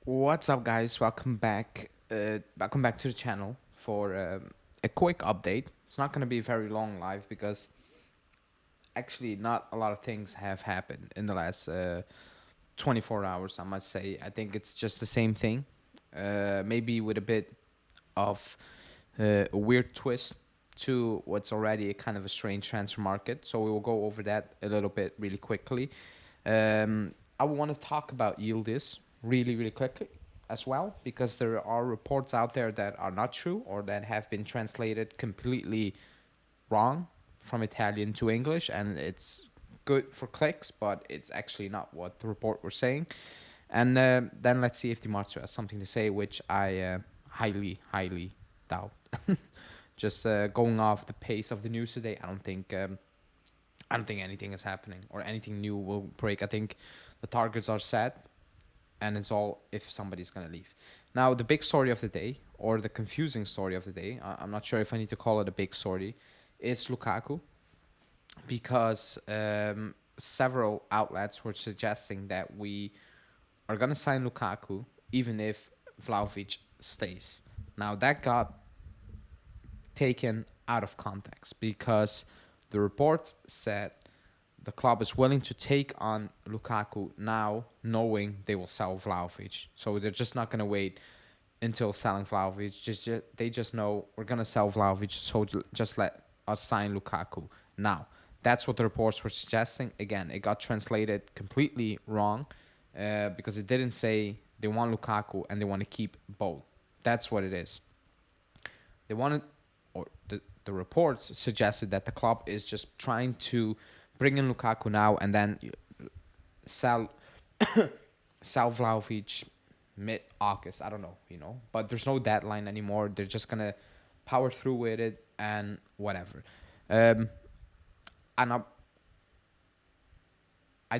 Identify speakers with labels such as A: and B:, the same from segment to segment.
A: What's up, guys? Welcome back. Welcome back to the channel for a quick update. It's not gonna be very long live because actually not a lot of things have happened in the last 24 hours. I must say. I think it's just the same thing, maybe with a bit of a weird twist to what's already a kind of a strange transfer market. So we will go over that a little bit really quickly. I want to talk about Yildiz really quickly as well because there are reports out there that are not true or that have been translated completely wrong from Italian to English, and it's good for clicks, but it's actually not what the report was saying. And then let's see if Di Marzio has something to say, which I highly doubt. Just going off the pace of the news today, I don't think anything is happening or anything new will break. I think the targets are set, and it's all if somebody's gonna leave. Now, the big story of the day, or the confusing story of the day, I'm not sure if I need to call it a big story, is Lukaku, because several outlets were suggesting that we are gonna sign Lukaku even if Vlahovic stays. Now that got taken out of context because the report said the club is willing to take on Lukaku now, knowing they will sell Vlahovic. So they're just not going to wait until selling Vlahovic. They just know we're going to sell Vlahovic, so just let us sign Lukaku now. That's what the reports were suggesting. Again, it got translated completely wrong because it didn't say they want Lukaku and they want to keep both. That's what it is. They wanted, or the reports suggested that the club is just trying to bring in Lukaku now and then sell sell Vlahovic mid-August. I don't know. But there's no deadline anymore. They're just gonna power through with it and whatever. And I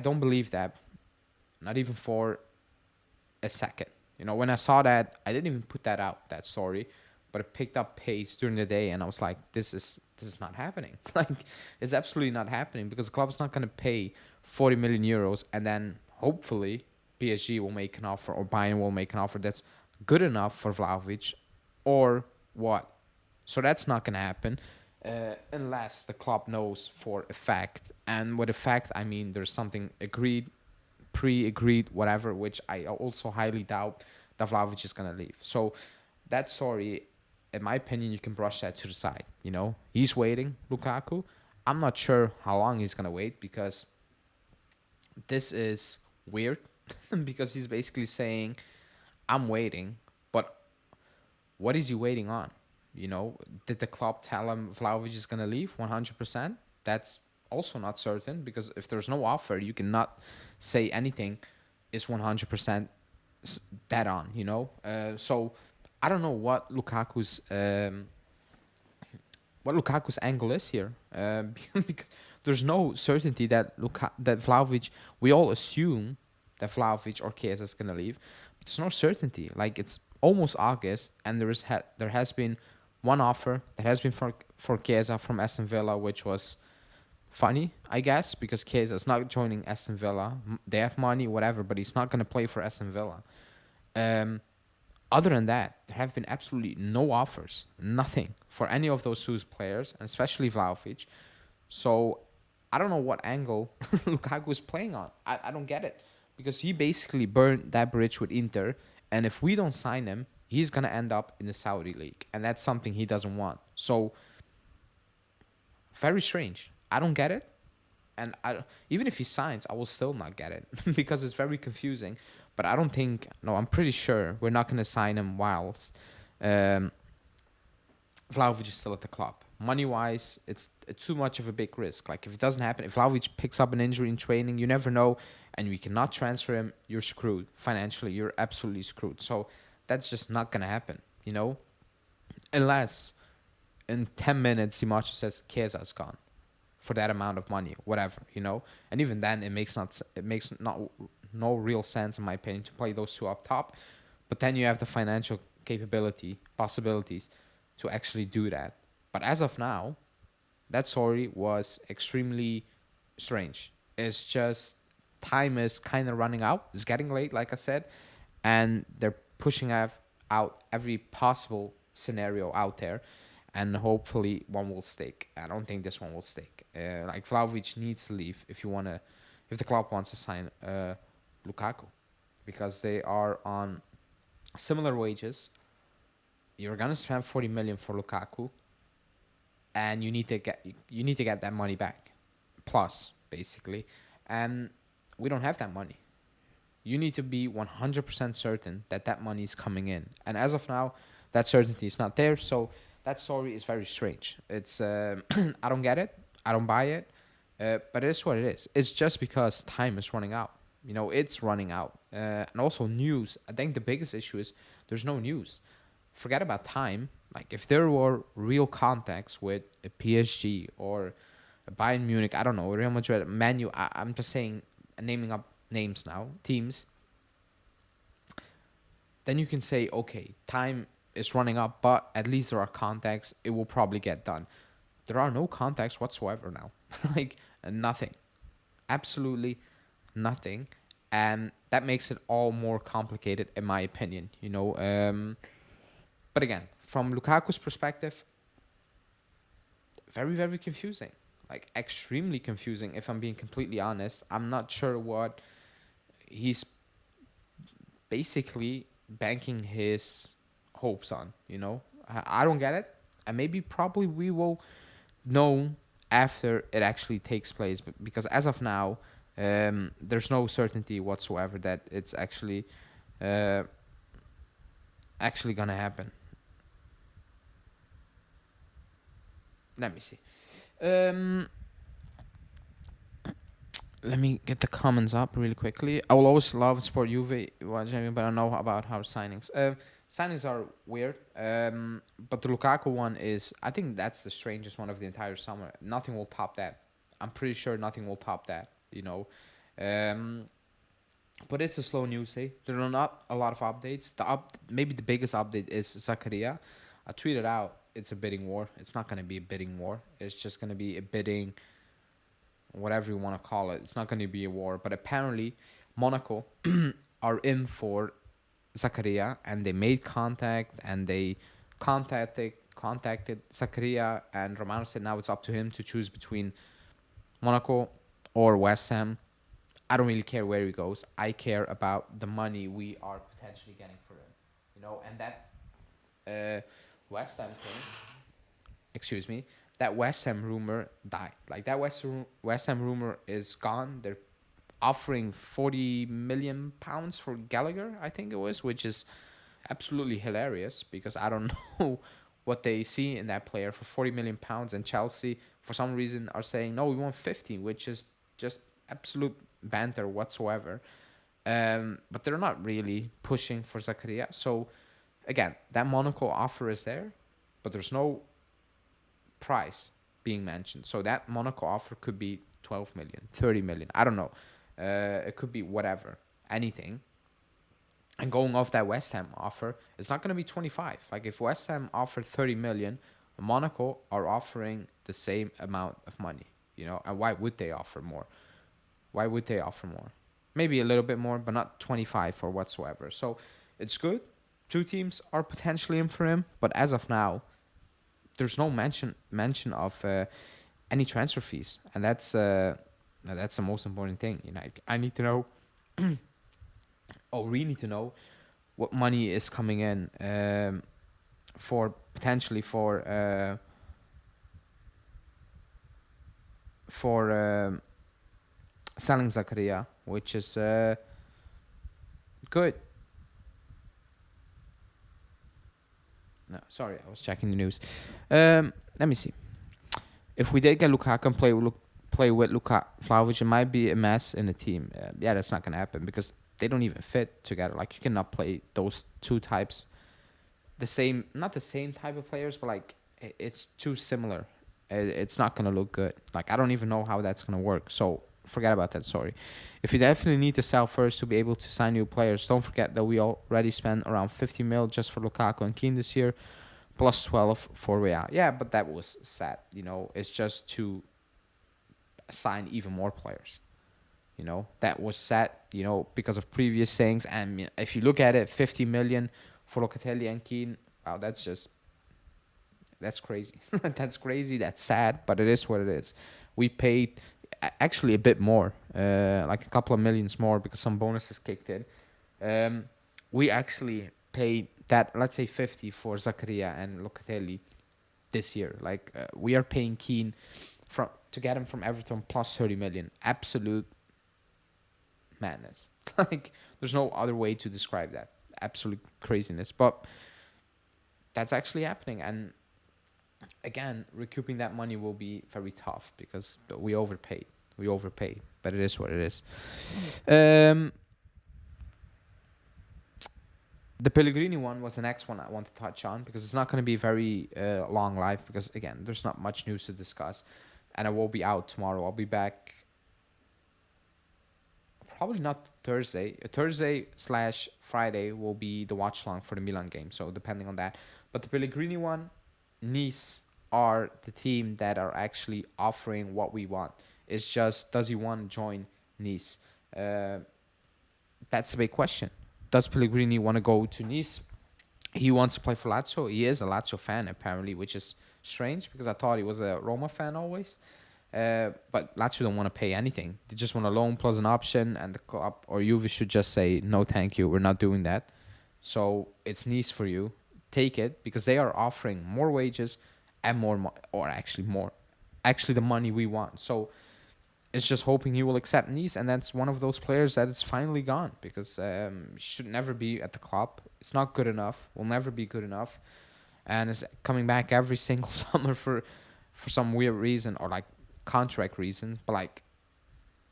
A: don't believe that, not even for a second. When I saw that, I didn't even put that story, but it picked up pace during the day, and I was like, this is not happening. Like, it's absolutely not happening because the club's not going to pay 40 million euros and then hopefully PSG will make an offer or Bayern will make an offer that's good enough for Vlahovic, or what. So that's not going to happen unless the club knows for a fact. And with a fact, I mean there's something agreed, pre-agreed, whatever, which I also highly doubt that Vlahovic is going to leave. So that story, in my opinion, you can brush that to the side. He's waiting, Lukaku. I'm not sure how long he's going to wait because this is weird because he's basically saying, I'm waiting, but what is he waiting on? Did the club tell him Vlahovic is going to leave 100%? That's also not certain because if there's no offer, you cannot say anything is 100% dead on. So I don't know what Lukaku's angle is here, because there's no certainty that Vlahovic. We all assume that Vlahovic or Chiesa is gonna leave, but there's no certainty. Like, it's almost August, and there has been one offer that has been for Chiesa from Aston Villa, which was funny, I guess, because Chiesa is not joining Aston Villa. They have money, whatever, but he's not gonna play for Aston Villa. Other than that, there have been absolutely no offers, nothing for any of those two players, and especially Vlahovic. So I don't know what angle Lukaku is playing on. I don't get it because he basically burned that bridge with Inter, and if we don't sign him, he's gonna end up in the Saudi league, and that's something he doesn't want. So very strange. I don't get it, and even if he signs, I will still not get it because it's very confusing. But I don't think. No, I'm pretty sure we're not going to sign him whilst Vlahovic is still at the club. Money wise, it's too much of a big risk. Like, if it doesn't happen, if Vlahovic picks up an injury in training, you never know, and we cannot transfer him, you're screwed financially. You're absolutely screwed. So that's just not going to happen. Unless in 10 minutes Di Marzio says Chiesa is gone for that amount of money, whatever. And even then, it makes not no real sense, in my opinion, to play those two up top. But then you have the financial possibilities to actually do that. But as of now, that story was extremely strange. It's just time is kind of running out. It's getting late, like I said, and they're pushing out every possible scenario out there, and hopefully one will stick. I don't think this one will stick. Like Vlahovic needs to leave if the club wants to sign Lukaku, because they are on similar wages. You're gonna spend 40 million for Lukaku, and you need to get that money back, plus basically, and we don't have that money. You need to be 100% certain that that money is coming in, and as of now, that certainty is not there. So that story is very strange. It's I don't get it. I don't buy it. But it is what it is. It's just because time is running out. It's running out. And also news. I think the biggest issue is there's no news. Forget about time. Like if there were real contacts with a PSG or a Bayern Munich, I don't know, Real Madrid, Man U. I'm just saying, naming up names now, teams. Then you can say, okay, time is running up, but at least there are contacts. It will probably get done. There are no contacts whatsoever now. Like nothing. Absolutely nothing. And that makes it all more complicated, in my opinion. But again, from Lukaku's perspective, very, very confusing. Like extremely confusing, if I'm being completely honest. I'm not sure what he's basically banking his hopes on. I don't get it. And maybe probably we will know after it actually takes place, but because as of now, there's no certainty whatsoever that it's uh, actually gonna happen. Let me see. Um, Let me get the comments up really quickly. I will always love Sport Juve, but I don't know about our signings. Signings are weird, but the Lukaku one is, I think that's the strangest one of the entire summer. Nothing will top that. I'm pretty sure nothing will top that. Um, but it's a slow news day. There are not a lot of updates. Maybe the biggest update is Zakaria. I tweeted out, it's a bidding war. It's not going to be a bidding war. It's just going to be a bidding, whatever you want to call it. It's not going to be a war. But apparently, Monaco are in for Zakaria, and they made contact, and they contacted Zakaria, and Romano said now it's up to him to choose between Monaco or West Ham. I don't really care where he goes. I care about the money we are potentially getting for him. And that West Ham thing, excuse me, that West Ham rumor died. Like that West Ham rumor is gone. They're offering 40 million pounds for Gallagher, I think it was, which is absolutely hilarious because I don't know what they see in that player for 40 million pounds, and Chelsea for some reason are saying no, we want 50, which is just absolute banter whatsoever. But they're not really pushing for Zakaria. So again, that Monaco offer is there, but there's no price being mentioned. So that Monaco offer could be 12 million, 30 million. I don't know. It could be whatever, anything. And going off that West Ham offer, it's not going to be 25. Like if West Ham offered 30 million, Monaco are offering the same amount of money. And why would they offer more? Why would they offer more? Maybe a little bit more, but not 25 or whatsoever. So it's good. Two teams are potentially in for him, but as of now, there's no mention of any transfer fees, and that's the most important thing. I need to know, or we need to know, what money is coming in for potentially for selling Zakaria, which is good. No, sorry, I was checking the news. Let me see. If we did get Lukaku and play with Vlahovic, it might be a mess in the team. Yeah, that's not gonna happen because they don't even fit together. Like you cannot play those two types, not the same type of players, but like it's too similar. It's not gonna look good. Like I don't even know how that's gonna work. So forget about that. Sorry. If you definitely need to sell first to be able to sign new players, don't forget that we already spent around 50 mil just for Lukaku and Keane this year, plus 12 for Real. Yeah, but that was sad. It's just to sign even more players. That was set, because of previous things. And if you look at it, 50 million for Locatelli and Keane, wow, that's crazy. That's crazy. That's sad, but it is what it is. We paid actually a bit more, like a couple of millions more because some bonuses kicked in. Um, we actually paid that, let's say 50 for Zakaria and Locatelli this year. Like we are paying Keane to get him from Everton plus 30 million. Absolute madness. Like there's no other way to describe that. Absolute craziness. But that's actually happening, and again, recouping that money will be very tough because we overpaid. We overpaid, but it is what it is. Um, the Pellegrini one was the next one I want to touch on because it's not going to be very long live because again, there's not much news to discuss, and I will be out tomorrow. I'll be back probably not Thursday. Thursday/Friday will be the watch long for the Milan game. So depending on that, but the Pellegrini one, Nice are the team that are actually offering what we want. It's just, does he want to join Nice? Uh, that's a big question. Does Pellegrini want to go to Nice? He wants to play for Lazio. He is a Lazio fan apparently, which is strange because I thought he was a Roma fan always. But Lazio don't want to pay anything. They just want a loan plus an option, and the club or Juve should just say no, thank you. We're not doing that. So it's Nice for you. Take it because they are offering more wages and or actually more, actually the money we want. So it's just hoping he will accept Nice, and that's one of those players that is finally gone because he should never be at the club. It's not good enough. Will never be good enough, and is coming back every single summer for some weird reason or like contract reasons. But like,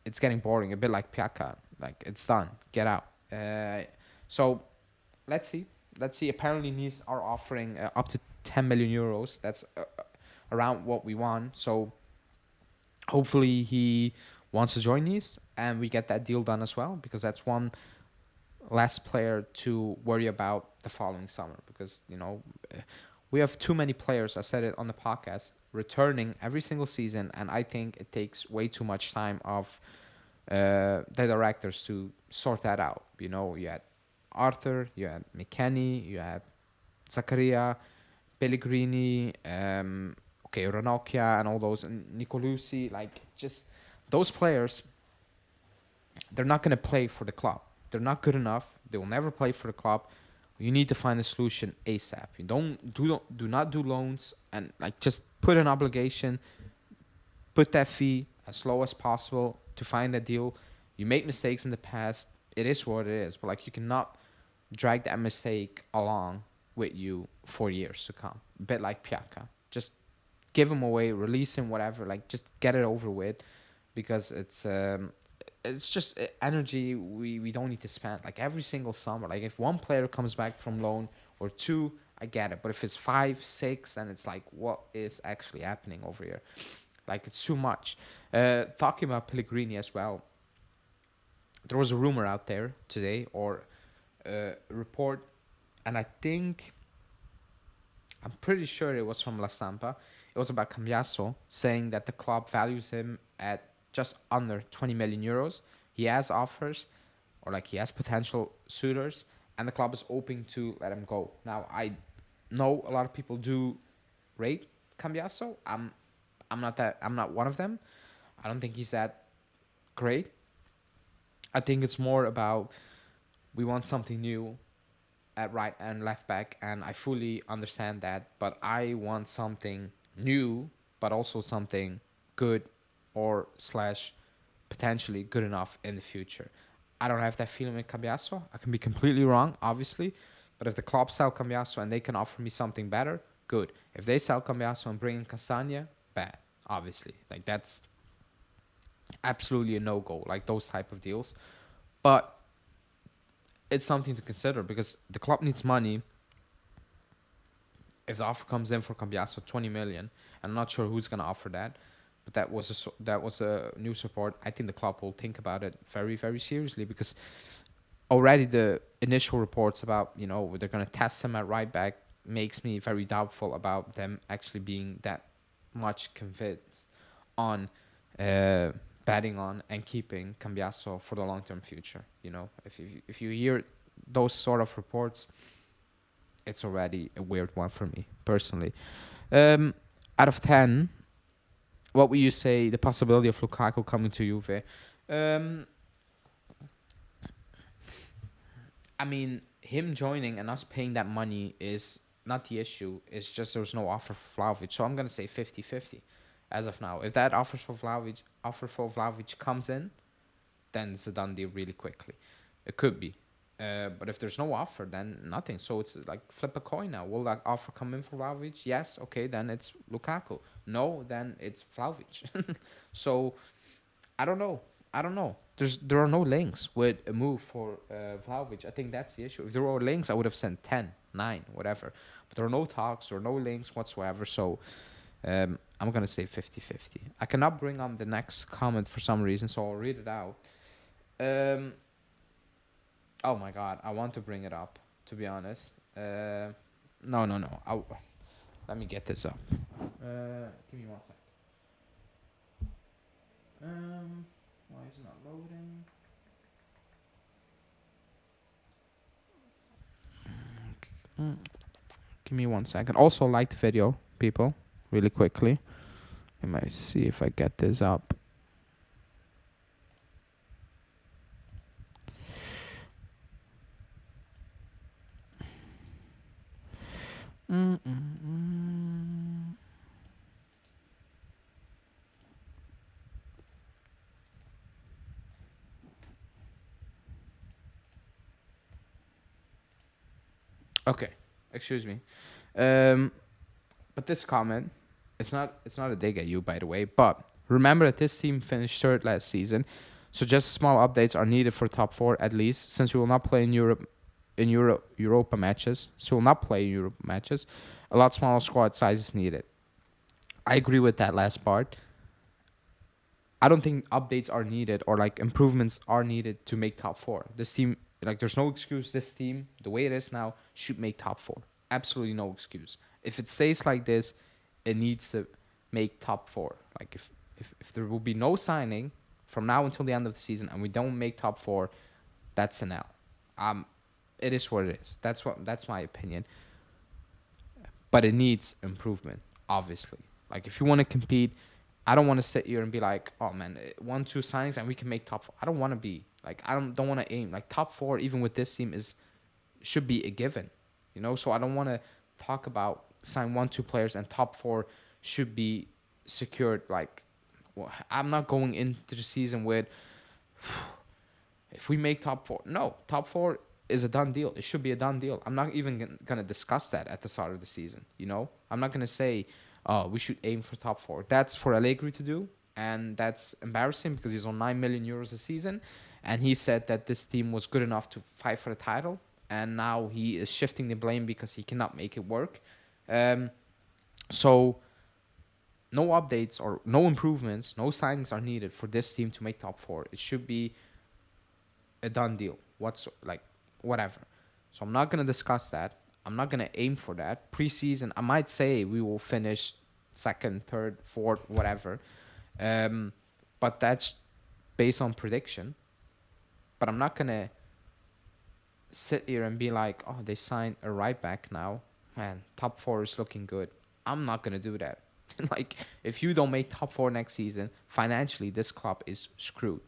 A: it's getting boring. A bit like Piaka. Like it's done. Get out. So let's see. Let's see. Apparently, Nice are offering up to 10 million euros. That's around what we want. So hopefully he wants to join Nice and we get that deal done as well because that's one less player to worry about the following summer because we have too many players. I said it on the podcast, returning every single season, and I think it takes way too much time of the directors to sort that out. You had Arthur, you had McKennie, you had Zakaria, Pellegrini, Ranocchia, and all those, and Nicolucci. Like, just those players, they're not going to play for the club. They're not good enough. They will never play for the club. You need to find a solution ASAP. You do not do loans, and like just put an obligation, put that fee as low as possible to find a deal. You made mistakes in the past. It is what it is. But like, you cannot drag that mistake along with you for years to come. A bit like Piaka. Just give him away, release him, whatever. Like, just get it over with, because it's just energy we don't need to spend. Like every single summer. Like if one player comes back from loan or two, I get it. But if it's 5, 6, then it's like, what is actually happening over here? Like, it's too much. Talking about Pellegrini as well. There was a rumor out there today, or a report, and I'm pretty sure it was from La Stampa. It was about Cambiaso, saying that the club values him at just under 20 million euros. He has offers, or like he has potential suitors, and the club is open to let him go. Now, I know a lot of people do rate Cambiaso. I'm not one of them. I don't think he's that great. I think it's more about we want something new at right and left back, and I fully understand that. But I want something new, but also something good or slash potentially good enough in the future. I don't have that feeling with Cambiaso. I can be completely wrong, obviously. But if the club sell Cambiaso and they can offer me something better, good. If they sell Cambiaso and bring in Castagna, bad, obviously. Like, that's absolutely a no-go, like those type of deals. But it's something to consider because the club needs money. If the offer comes in for Cambiaso, 20 million, I'm not sure who's going to offer that, but that was a new support. I think the club will think about it very, very seriously, because already the initial reports about, they're going to test him at right back makes me very doubtful about them actually being that much convinced on betting on and keeping Cambiaso for the long-term future. If you hear those sort of reports, it's already a weird one for me personally. Um, Out of 10, what would you say the possibility of Lukaku coming to Juve? Um, I mean, him joining and us paying that money is not the issue. It's just there's no offer for Vlahovic. So I'm going to say 50-50 as of now. If that offer for Vlahovic comes in, then it's a done deal really quickly. It could be. But if there's no offer, then nothing. So it's like flip a coin now. Will that offer come in for Vlahovic? Yes. Okay, then it's Lukaku. No, then it's Vlahovic. So I don't know. I don't know. There are no links with a move for Vlahovic. I think that's the issue. If there were links, I would have sent 10, 9, whatever. But there are no talks or no links whatsoever. So I'm going to say 50-50. I cannot bring on the next comment for some reason, so I'll read it out. Oh my god, I want to bring it up, to be honest. No. Let me get this up. Give me one sec. Why is it not loading? Give me 1 second. Also, like the video, people, really quickly. Let me see if I get this up. Okay, excuse me. But this comment, it's not a dig at you, by the way. But remember that this team finished third last season, so just small updates are needed for top four at least, since we will not play in Europa matches. So we'll not play in Europe matches. A lot smaller squad size is needed. I agree with that last part. I don't think updates are needed or like improvements are needed to make top four. This team, like, there's no excuse. This team, the way it is now, should make top four. Absolutely no excuse. If it stays like this, it needs to make top four. Like, if there will be no signing from now until the end of the season and we don't make top four, that's an L. It is what it is. That's my opinion. But it needs improvement, obviously. Like, if you want to compete, I don't want to sit here and be like, oh man, 1-2 signings and we can make top four. I don't want to be like, I don't want to aim like top four. Even with this team should be a given, So I don't want to talk about sign 1-2 players and top four should be secured. Like, well, I'm not going into the season with if we make top four. No, top four is a done deal. It should be a done deal. I'm not even gonna discuss that at the start of the season. I'm not gonna say, we should aim for top four. That's for Allegri to do, and that's embarrassing because he's on 9 million euros a season, and he said that this team was good enough to fight for the title, and now he is shifting the blame because he cannot make it work. So no updates or no improvements, no signings are needed for this team to make top four. It should be a done deal. Whatever. So I'm not gonna discuss that. I'm not gonna aim for that. Preseason, I might say we will finish second, third, fourth, whatever. But that's based on prediction. But I'm not gonna sit here and be like, oh, they signed a right back now. Man, top four is looking good. I'm not gonna do that. Like, if you don't make top four next season, financially this club is screwed.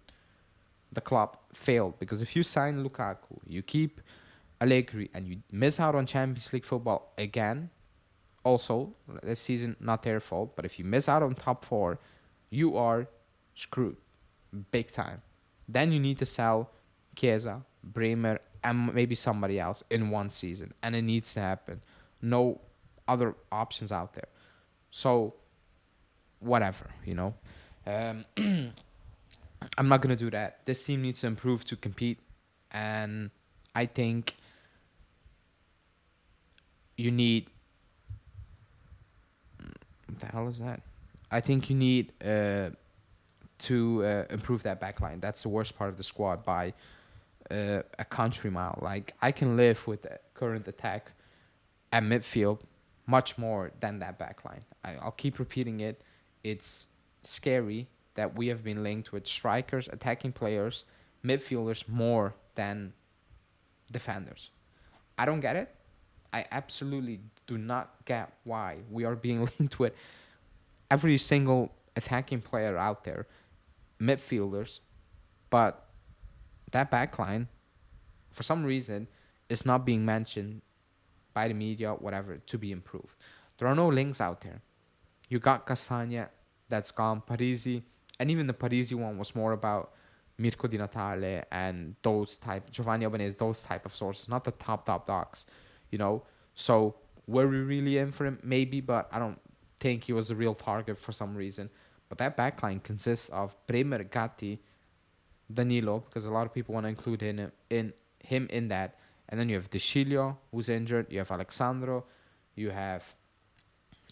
A: The club failed because if you sign Lukaku, you keep Allegri, and you miss out on Champions League football again. Also, this season not their fault, but if you miss out on top four, you are screwed, big time. Then you need to sell Chiesa, Bremer, and maybe somebody else in one season, and it needs to happen. No other options out there. So, whatever. I'm not gonna do that. This team needs to improve to compete, and I think you need. What the hell is that? I think you need to improve that back line. That's the worst part of the squad by a country mile. Like, I can live with the current attack at midfield much more than that back line. I'll keep repeating it. It's scary that we have been linked with strikers, attacking players, midfielders more than defenders. I don't get it. I absolutely do not get why we are being linked with every single attacking player out there, midfielders, but that backline, for some reason, is not being mentioned by the media, whatever, to be improved. There are no links out there. You got Castagna, that's gone, Parisi, and even the Parisi one was more about Mirko Di Natale and those type, Giovanni Albanese, those type of sources, not the top dogs, you know. So were we really in for him? Maybe, but I don't think he was a real target for some reason. But that backline consists of Bremer, Gatti, Danilo, because a lot of people want to include him in that. And then you have De Sciglio, who's injured. You have Alexandro. You have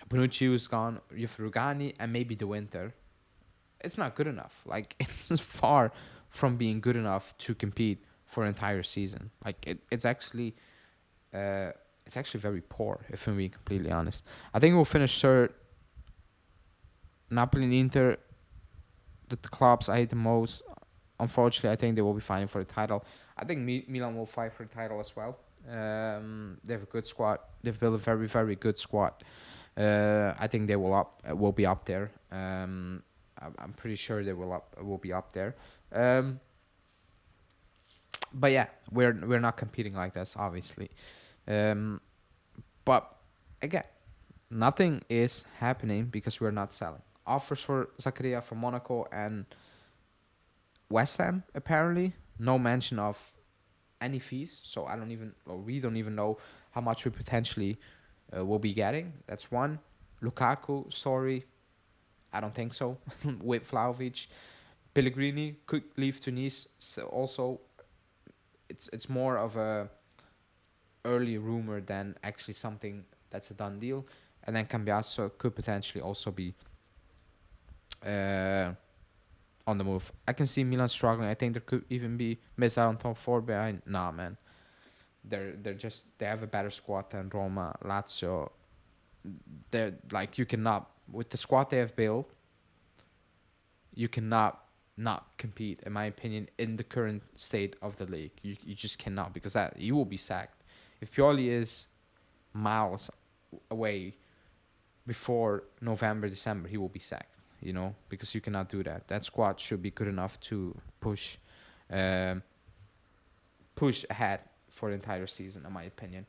A: Bonucci, who's gone. You have Rugani, and maybe De Winter. It's not good enough. Like, it's far from being good enough to compete for an entire season. Like, it's actually very poor, if I'm being completely honest. I think we'll finish third. Napoli and Inter, the clubs I hate the most. Unfortunately, I think they will be fighting for the title. I think Milan will fight for the title as well. They have a good squad. They've built a very, very good squad. I think they will be up there. I'm pretty sure they will be up there. But yeah, we're not competing like this, obviously. But again, nothing is happening because we're not selling. Offers for Zakaria from Monaco and West Ham, apparently. No mention of any fees. So we don't even know how much we potentially will be getting. That's one. Lukaku, sorry. I don't think so. With Vlahovic. Pellegrini could leave to Nice. So also, it's more of a early rumor than actually something that's a done deal. And then Cambiaso could potentially also be on the move. I can see Milan struggling. I think there could even be miss out on top four behind. Nah, man. They have a better squad than Roma, Lazio. They're like, you cannot, with the squad they have built, you cannot not compete, in my opinion, in the current state of the league. You just cannot, because that you will be sacked. If Pioli is miles away before November, December, he will be sacked. Because you cannot do that. That squad should be good enough to push ahead for the entire season, in my opinion.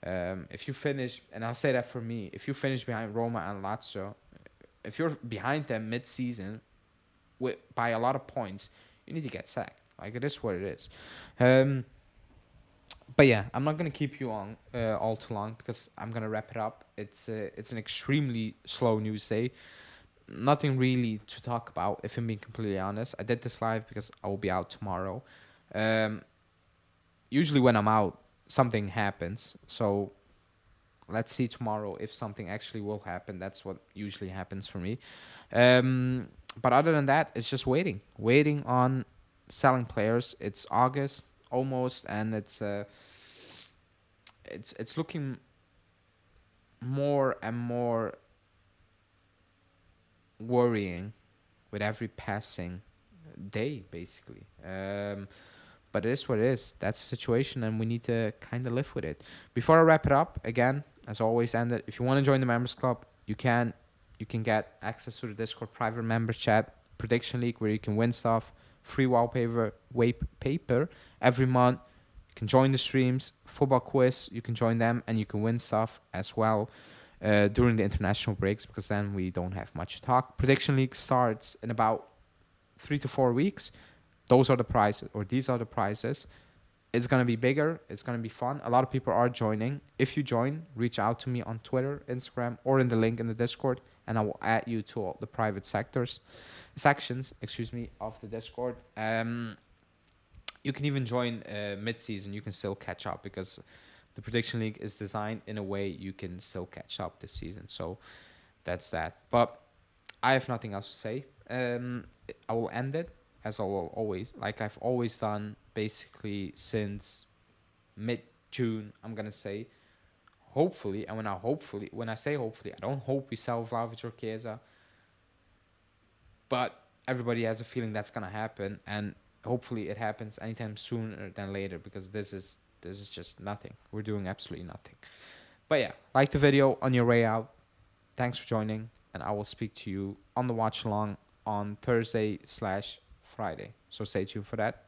A: If you finish, and I'll say that for me, if you finish behind Roma and Lazio, if you're behind them mid-season by a lot of points, you need to get sacked. Like, it is what it is. But yeah, I'm not gonna keep you on all too long because I'm gonna wrap it up. It's an extremely slow news day. Nothing really to talk about, if I'm being completely honest. I did this live because I will be out tomorrow. Usually when I'm out, something happens. So let's see tomorrow if something actually will happen. That's what usually happens for me. But other than that, it's just waiting on selling players. It's August almost, and it's looking more and more worrying with every passing day, basically. But it is what it is. That's the situation, and we need to kind of live with it. Before I wrap it up, again, as always, ended. If you want to join the members club, you can. You can get access to the Discord private member chat, prediction league, where you can win stuff, free wallpaper every month. You can join the streams, football quiz. You can join them, and you can win stuff as well during the international breaks, because then we don't have much to talk. Prediction league starts in about 3 to 4 weeks. These are the prizes. It's going to be bigger. It's going to be fun. A lot of people are joining. If you join, reach out to me on Twitter, Instagram, or in the link in the Discord, and I will add you to all the private sections of the Discord. You can even join mid-season. You can still catch up, because the prediction league is designed in a way you can still catch up this season. So that's that. But I have nothing else to say. I will end it as I will always, like I've always done, basically since mid-June. I'm gonna say, hopefully, and when I say hopefully, I don't hope we sell Vlahovic or Chiesa, but everybody has a feeling that's gonna happen, and hopefully it happens anytime sooner than later, because this is just nothing. We're doing absolutely nothing. But yeah, like the video on your way out. Thanks for joining, and I will speak to you on the watch along on Thursday/Friday. So stay tuned for that.